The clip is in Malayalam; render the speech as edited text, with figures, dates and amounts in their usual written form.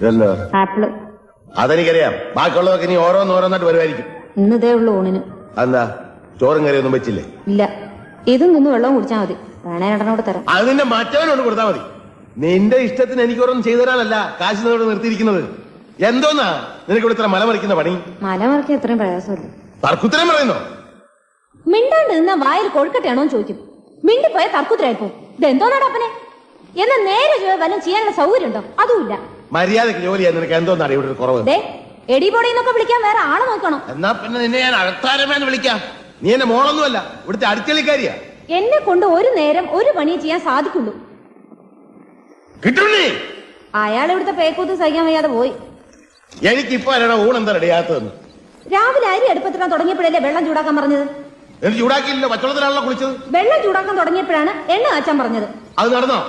ഇതല്ലോ ആപ്പിള്. അതെനിക്കറിയാം. ബാക്കിയുള്ളതൊക്കെ ഇനി ഓരോന്നോരോന്നായിട്ട് വരുമായിരിക്കും. ഇന്ന് ഇതേ ഉള്ളു ഊണിന്. അതെന്താ ചോറും കറിയൊന്നും വെച്ചില്ലേ? ഇല്ല, ഇതും നിന്ന് വെള്ളം കുടിച്ചാൽ മതി. വേണേ രണ്ടെണ്ണോട് തരാം. അത് നിന്റെ മറ്റവനോട് കൊടുത്താൽ മതി. നിന്റെ ഇഷ്ടത്തിന് എനിക്കോരോന്നും ചെയ്തു തരാനല്ല കാശ് നിന്നോട് നിർത്തിയിരിക്കുന്നത്. എന്തോന്നാ നിനക്ക് ഇവിടെ ഇത്ര മലമറിക്കുന്ന പണി? മലമറിക്കാൻ ഇത്രയും പ്രയാസമല്ല. തർക്കുത്തരം പറയുന്നോ? മിണ്ടാണ്ട് നിന്നാ വായിൽ കൊഴുക്കട്ടെയാണോ ചോദിക്കും. മിണ്ടിപ്പോയ തർക്കുത്തരായിപ്പോ. ഇതെന്തോന്നാടാ അപ്പനെ? എന്നാ നേരെ വല്ലതും ചെയ്യാനുള്ള സൗകര്യം ഉണ്ടോ? അതുമില്ല. മര്യാദക്ക് ജോലി ചെയ്യാൻ നിനക്ക് എന്തോന്നാണ് ഇവിടെ ഒരു കുറവ്? എടിപൊടിന്നൊക്കെ വിളിക്കാൻ വേറെ ആളെ നോക്കണം. എന്നാ പിന്നെ നിന്നെ ഞാൻ അഴത്താരമേന്ന് വിളിക്കാം. നീ എന്റെ മോളൊന്നുമല്ല, ഇവിടുത്തെ അടുക്കളിക്കാരിയാ. എന്നെ കൊണ്ട് ഒരു നേരം ഒരു പണി ചെയ്യാൻ സാധിക്കുള്ളൂ. കിട്ടുണ്ണി, അയാൾ ഇവിടുത്തെ പേക്കൂത്ത് സഹിക്കാൻ വയ്യാതെ പോയി. എനിക്കിപ്പോ ആരാണ് ഊണെന്താ റെഡിയാത്തതെന്ന്? രാവിലെ അരി അടുപ്പത്തിടാൻ തുടങ്ങിയപ്പോഴല്ലേ വെള്ളം ചൂടാക്കാൻ പറഞ്ഞത്? എനിക്ക് ചൂടാക്കിയില്ലല്ലോ, പച്ചവെള്ളത്തിലാണല്ലോ കുളിച്ചത്. വെള്ളം ചൂടാക്കാൻ തുടങ്ങിയപ്പോഴാണ് എണ്ണ കാച്ചാൻ പറഞ്ഞത്. അത് നടന്നോ?